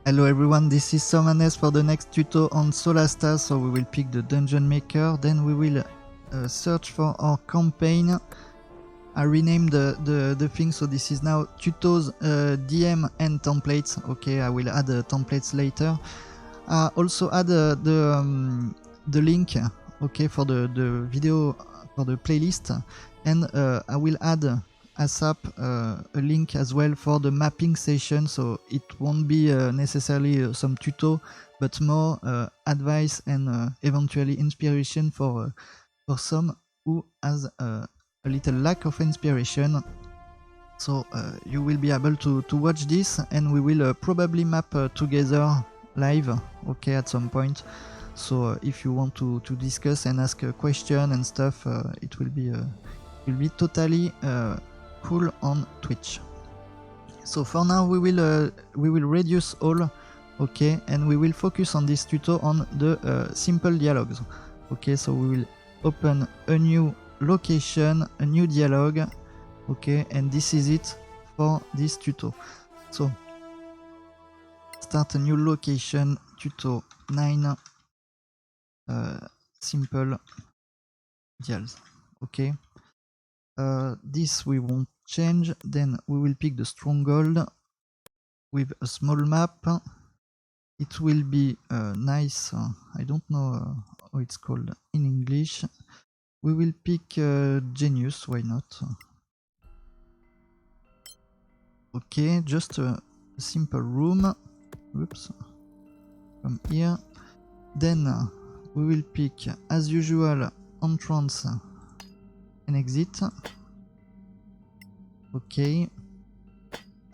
Hello everyone, this is SirMadness for the next tuto on Solasta. So we will pick the Dungeon Maker, then we will search for our campaign. I renamed the thing, so this is now Tutos, DM and templates. Okay, I will add templates later. Also add the link, okay, for the video, for the playlist, and I will add ASAP a link as well for the mapping session, so it won't be necessarily some tuto, but more advice and eventually inspiration for some who has a little lack of inspiration. So you will be able to watch this, and we will probably map together live, okay, at some point. So if you want to discuss and ask a question and stuff, it will be totally cool on Twitch. So for now we will reduce all, okay, and we will focus on this tuto on the simple dialogues. Okay, so we will open a new location, a new dialogue, okay, and this is it for this tuto. So start a new location, tuto 9, simple dials, okay. This we won't change. Then we will pick the stronghold with a small map. It will be nice, I don't know how it's called in English. We will pick Genius, why not? Okay, just a simple room. Oops, from here. Then we will pick, as usual, entrance and exit. Okay,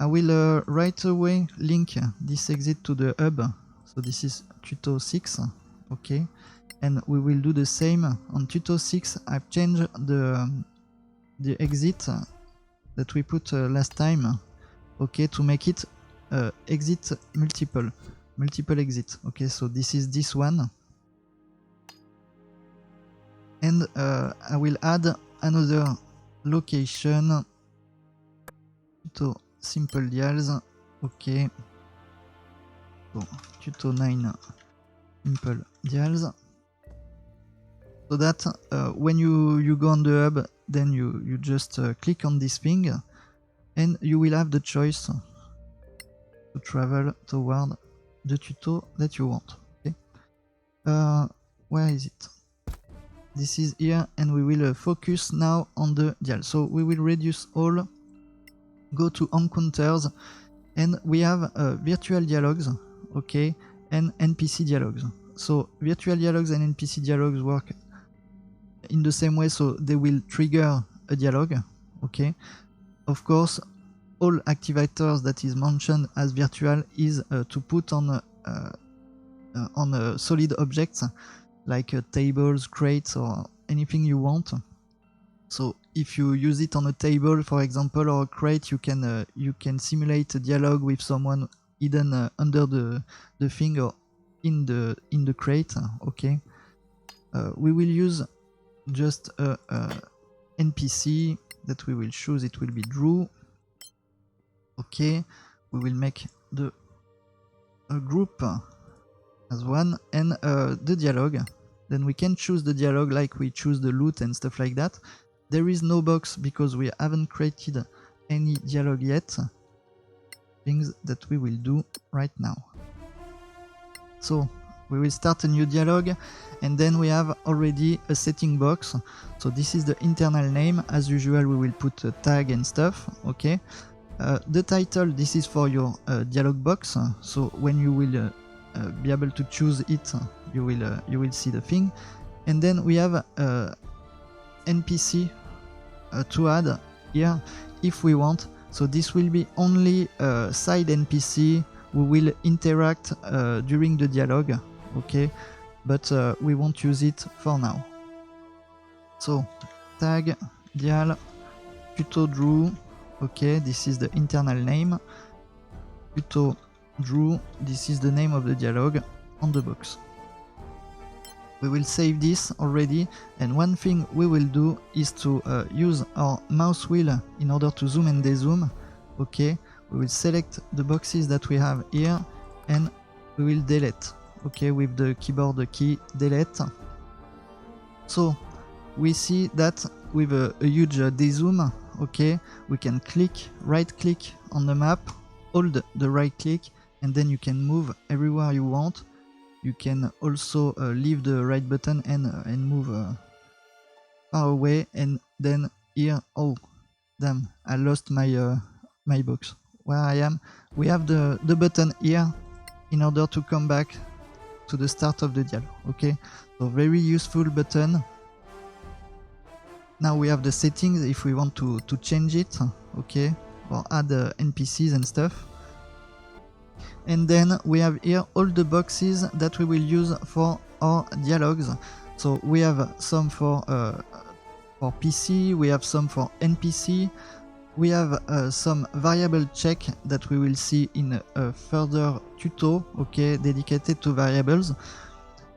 I will right away link this exit to the hub, so this is Tuto 6, okay, and we will do the same on Tuto 6. I've changed the exit that we put last time, okay, to make it exit multiple exit, okay, so this is this one, and I will add another location to simple dials, okay, so tuto 9 simple dials, so that when you go on the hub, then you just click on this thing and you will have the choice to travel toward the tuto that you want, okay. Where is it? This is here, and we will focus now on the dial. So we will reduce all, go to encounters, and we have virtual dialogues, okay, and NPC dialogues. So virtual dialogues and NPC dialogues work in the same way, so they will trigger a dialogue, okay. Of course, all activators that is mentioned as virtual is to put on solid objects, like tables, crates, or anything you want. So if you use it on a table, for example, or a crate, you can simulate a dialogue with someone hidden under the thing or in the crate, okay. We will use just a NPC that we will choose. It will be Drew, okay. We will make a group as one, and the dialogue. Then we can choose the dialogue like we choose the loot and stuff like that. There is no box because we haven't created any dialogue yet. Things that we will do right now. So we will start a new dialogue, and then we have already a setting box. So this is the internal name. As usual, we will put a tag and stuff, okay. The title, this is for your dialogue box. So when you will be able to choose it, you will see the thing. And then we have NPC to add here if we want. So this will be only side NPC who will interact during the dialogue, okay, but we won't use it for now. So tag dial Tuto Drew, okay, this is the internal name. Tuto Drew, this is the name of the dialogue on the box. We will save this already, and one thing we will do is to use our mouse wheel in order to zoom and dezoom, okay. We will select the boxes that we have here, and we will delete, okay, with the keyboard key delete. So we see that with a huge dezoom, okay, we can right click on the map, hold the right click, and then you can move everywhere you want. You can also leave the right button and move far away. And then here, oh damn, I lost my my box. Where I am, we have the button here in order to come back to the start of the dialogue. Okay, so very useful button. Now we have the settings if we want to change it, okay, or add NPCs and stuff. And then we have here all the boxes that we will use for our dialogues. So we have some for PC, we have some for NPC, we have some variable check that we will see in a further tuto, okay, dedicated to variables.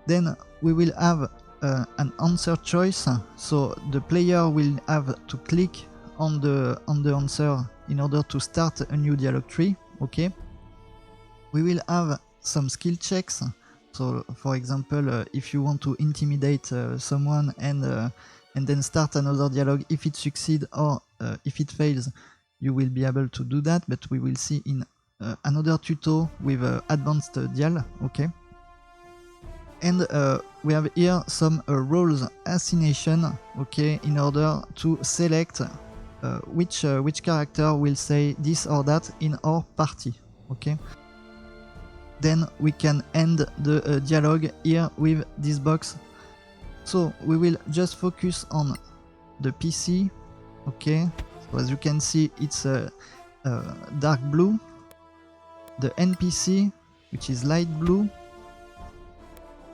Then we will have an answer choice, so the player will have to click on the answer in order to start a new dialogue tree, okay. We will have some skill checks, so for example if you want to intimidate someone and then start another dialogue, if it succeeds or if it fails, you will be able to do that, but we will see in another tuto with advanced dial, okay. And we have here some roles assignation, okay, in order to select which character will say this or that in our party, okay. Then we can end the dialogue here with this box. So we will just focus on the PC, okay. So as you can see, it's dark blue. The NPC, which is light blue,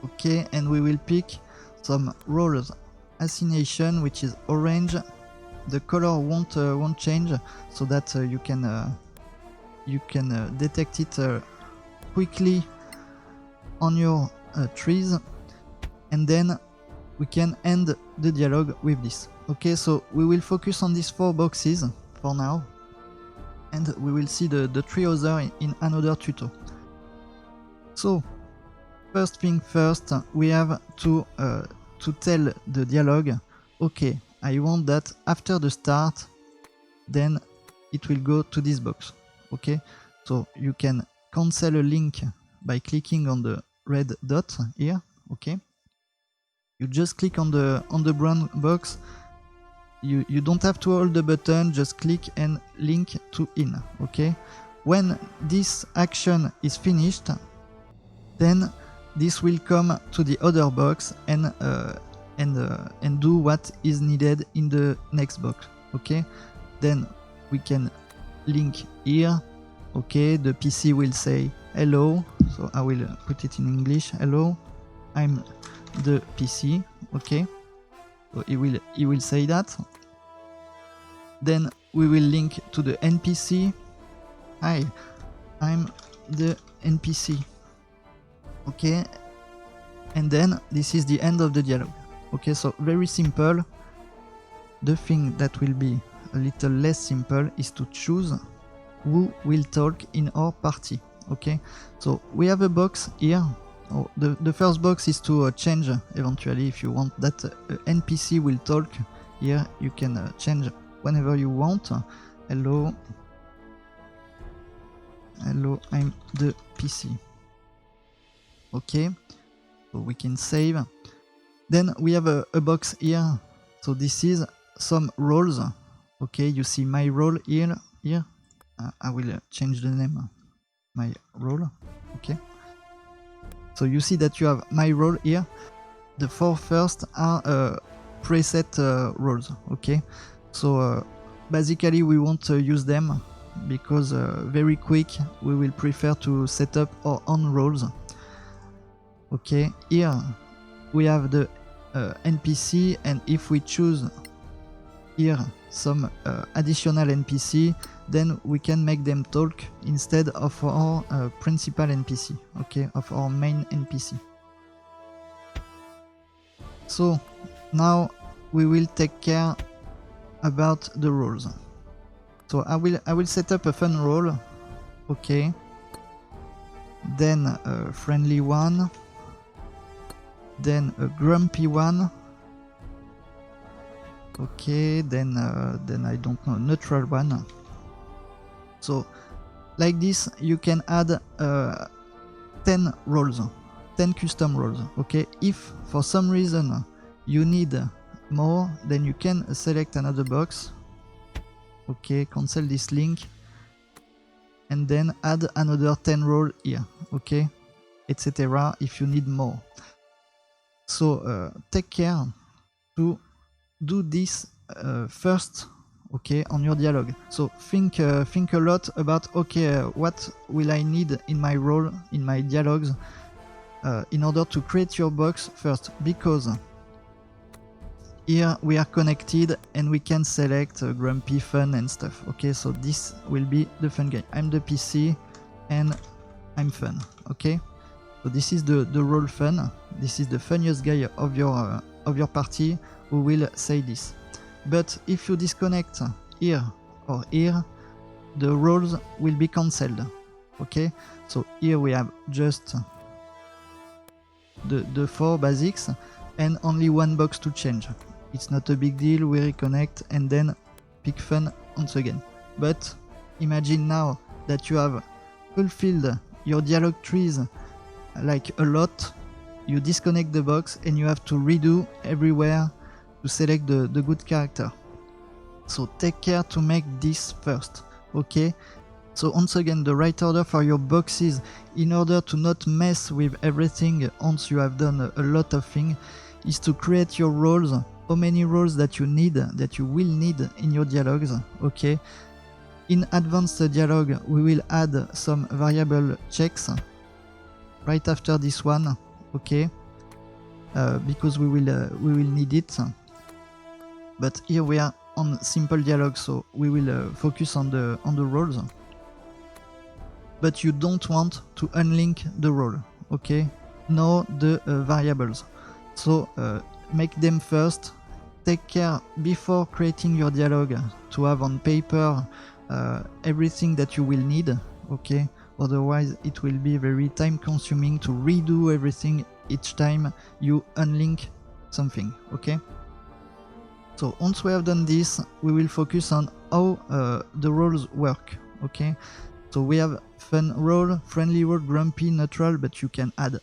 okay, and we will pick some roles assignation, which is orange. The color won't change, so that you can detect it quickly on your trees, and then we can end the dialogue with this. Okay, so we will focus on these 4 boxes for now, and we will see the 3 other in another tuto. So first thing first, we have to tell the dialogue, okay, I want that after the start, then it will go to this box, okay. So you can cancel a link by clicking on the red dot here, okay. You just click on the brown box. You don't have to hold the button, just click and link to in, okay. When this action is finished, then this will come to the other box and do what is needed in the next box, okay. Then we can link here, okay. The PC will say hello, so I will put it in English. Hello, I'm the PC, okay. So he will say that. Then we will link to the NPC. Hi, I'm the NPC, okay. And then this is the end of the dialogue, okay. So very simple. The thing that will be a little less simple is to choose who will talk in our party, okay. So we have a box here. Oh, the first box is to change eventually if you want that NPC will talk. Here you can change whenever you want. Hello, I'm the PC, okay. So we can save. Then we have a box here. So this is some roles, okay. You see my role here. I will change the name, my role, okay. So you see that you have my role here. The 4 first are preset roles, okay. So basically we won't use them because very quick we will prefer to set up our own roles, okay. Here we have the NPC, and if we choose here some additional NPC, then we can make them talk instead of our principal NPC, okay, of our main NPC. So now we will take care about the roles. So I will set up a fun role, okay. then a friendly one, then a grumpy one. Okay, then I don't know, neutral one. So like this you can add 10 roles, 10 custom roles. Okay, if for some reason you need more, then you can select another box. Okay, cancel this link and then add another 10 roles here. Okay, etc. if you need more. So take care to do this first, okay, on your dialogue. So think a lot about, okay, what will I need in my role, in my dialogues, in order to create your box first, because here we are connected and we can select grumpy, fun and stuff. Okay, so this will be the fun guy. I'm the PC and I'm fun. Okay, so this is the role fun. This is the funniest guy of your party who will say this. But if you disconnect here or here, the roles will be cancelled. Okay, so here we have just the 4 basics and only one box to change. It's not a big deal, we reconnect and then pick fun once again. But imagine now that you have fulfilled your dialogue trees like a lot, you disconnect the box and you have to redo everywhere to select the good character. So take care to make this first, okay? So once again, the right order for your boxes, in order to not mess with everything once you have done a lot of things, is to create your roles, how many roles that you need, that you will need in your dialogues, okay? In advanced dialogue, we will add some variable checks right after this one, okay? Because we will need it. But here we are on simple dialogue, so we will focus on the roles. But you don't want to unlink the role, okay? Know the variables. So make them first. Take care before creating your dialogue to have on paper everything that you will need, okay? Otherwise it will be very time consuming to redo everything each time you unlink something, okay? So once we have done this, we will focus on how the roles work, okay? So we have fun role, friendly role, grumpy, neutral, but you can add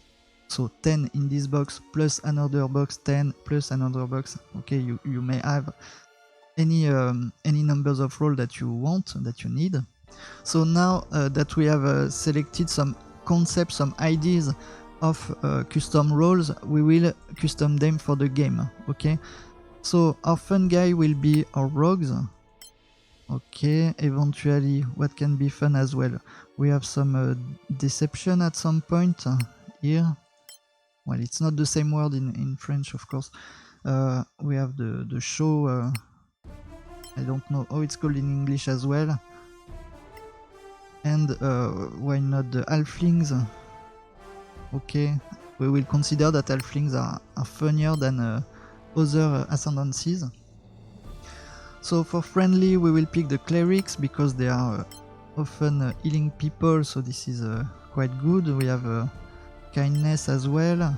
so 10 in this box plus another box, 10 plus another box, okay? You may have any numbers of roles that you want, that you need. So now that we have selected some concepts, some ideas of custom roles, we will custom them for the game, okay? So our fun guy will be our rogues. Okay, eventually what can be fun as well. We have some deception at some point here. Well, it's not the same word in French, of course. We have the show. I don't know how it's called in English as well. And why not the halflings? Okay, we will consider that halflings are funnier than other ascendancies. So for friendly, we will pick the clerics because they are often healing people, so this is quite good. We have kindness as well.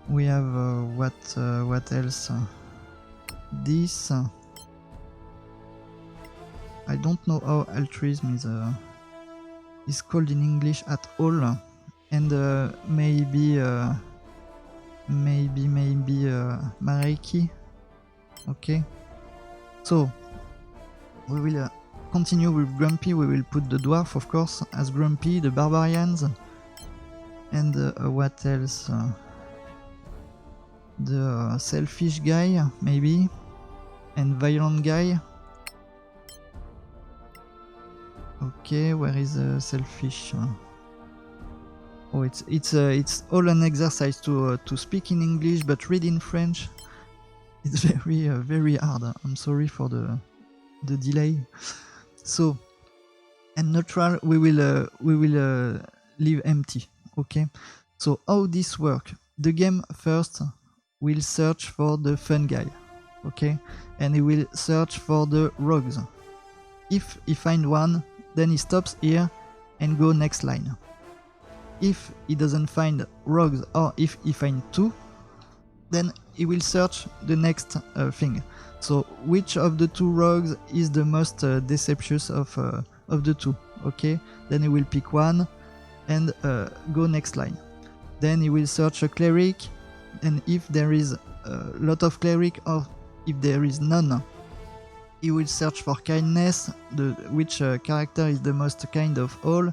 We have what else? This. I don't know how altruism is called in English at all, and maybe MERCI. Okay. So we will continue with Grumpy. We will put the dwarf, of course, as Grumpy, the barbarians, and what else? The selfish guy, maybe, and violent guy. Okay, where is selfish? Oh, it's all an exercise to speak in English, but read in French. It's very hard. I'm sorry for the delay. So, and neutral we will leave empty. Okay. So how this work? The game first will search for the fun guy. Okay, and he will search for the rogues. If he find one, then he stops here and go next line. if he doesn't find rogues or if he finds 2, then he will search the next thing. So which of the 2 rogues is the most deceptious of the 2? Okay, then he will pick one and go next line. Then he will search a cleric, and if there is a lot of cleric or if there is none, he will search for kindness, which character is the most kind of all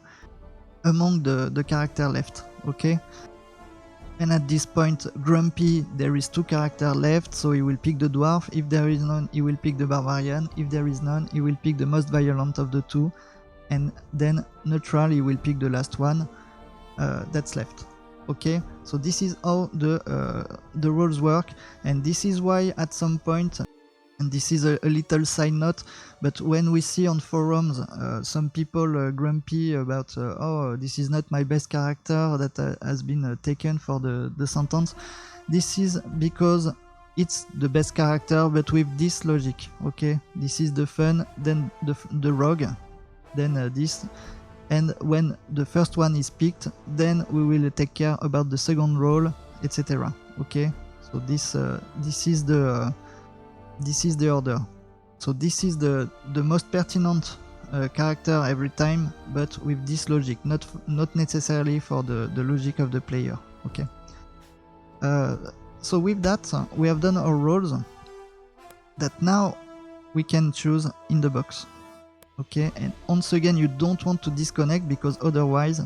among the character left. Okay. And at this point, Grumpy, there is 2 characters left, so he will pick the dwarf. If there is none, he will pick the barbarian. If there is none, he will pick the most violent of the 2. And then neutral, he will pick the last one that's left. Okay, so this is how the rules work, and this is why at some point, and this is a little side note, but when we see on forums some people grumpy about oh, this is not my best character that has been taken for the sentence, this is because it's the best character but with this logic. Okay, this is the fun, then the rogue, then this, and when the first one is picked, then we will take care about the second role, etc. Okay, so this is the order. So this is the most pertinent character every time, but with this logic, not necessarily for the logic of the player. Okay. So with that, we have done our roles that now we can choose in the box. Okay, and once again, you don't want to disconnect because otherwise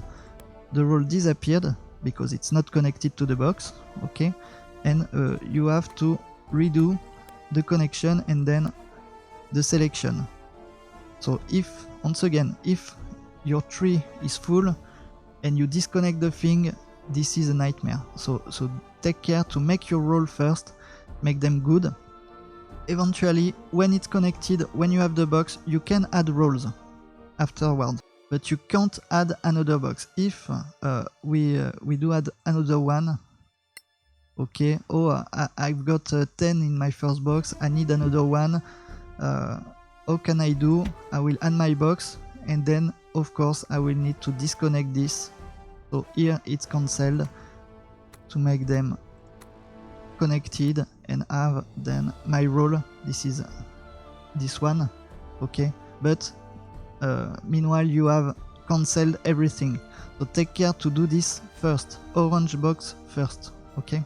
the role disappeared because it's not connected to the box. Okay, and you have to redo the connection and then the selection. So if, once again, if your tree is full and you disconnect the thing, this is a nightmare. So take care to make your role first, make them good. Eventually, when it's connected, when you have the box, you can add roles afterwards, but you can't add another box. If we do add another one, okay, oh, I've got 10 in my first box, I need another one, how can I do? I will add my box, and then of course I will need to disconnect this. So here it's cancelled to make them connected and have then my role. This is this one, okay, but meanwhile you have cancelled everything, so take care to do this first, orange box first. Okay,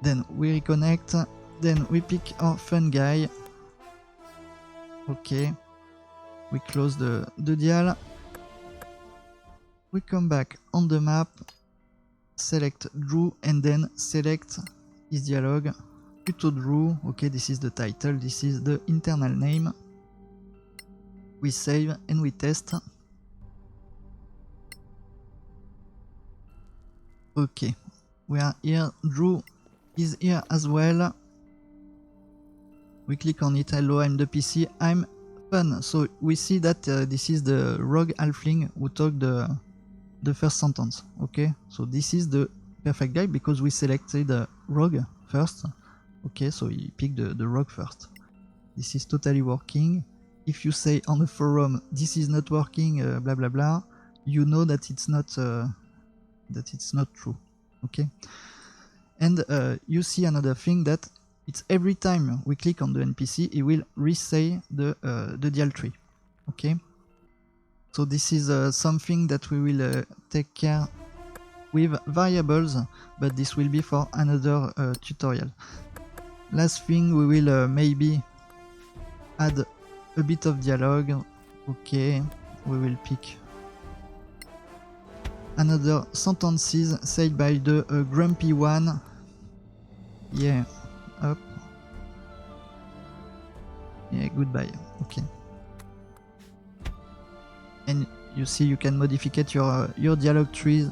then we reconnect, then we pick our fun guy. Okay, we close the dial, we come back on the map, select Drew, and then select his dialogue, Tuto Drew. Okay, this is the title, this is the internal name. We save and we test. Okay, we are here, Drew is here as well. We click on it, hello, I'm the PC, I'm fun. So we see that this is the rogue halfling who talked the first sentence. Okay, so this is the perfect guy because we selected the rogue first. Okay, so he picked the rogue first. This is totally working. If you say on the forum this is not working, blah blah blah, you know that it's not true. Okay, and you see another thing, that it's every time we click on the NPC, it will re-say the dial tree. Okay, so this is something that we will take care with variables, but this will be for another tutorial. Last thing, we will maybe add a bit of dialogue. Okay, we will pick another sentences said by the grumpy one. Yeah, up. Yeah, goodbye. Okay. And you see, you can modify your dialogue trees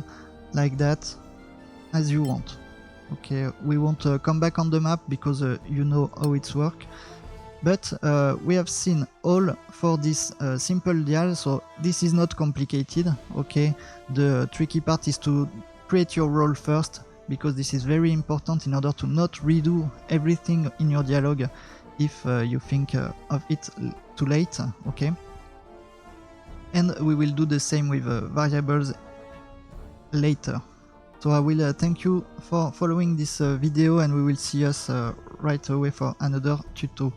like that as you want. Okay, we won't come back on the map because you know how it's work. But we have seen all for this simple dial, so this is not complicated. Okay, the tricky part is to create your role first, because this is very important in order to not redo everything in your dialogue if you think of it too late. Okay, and we will do the same with variables later. So I will thank you for following this video, and we will see us right away for another tuto.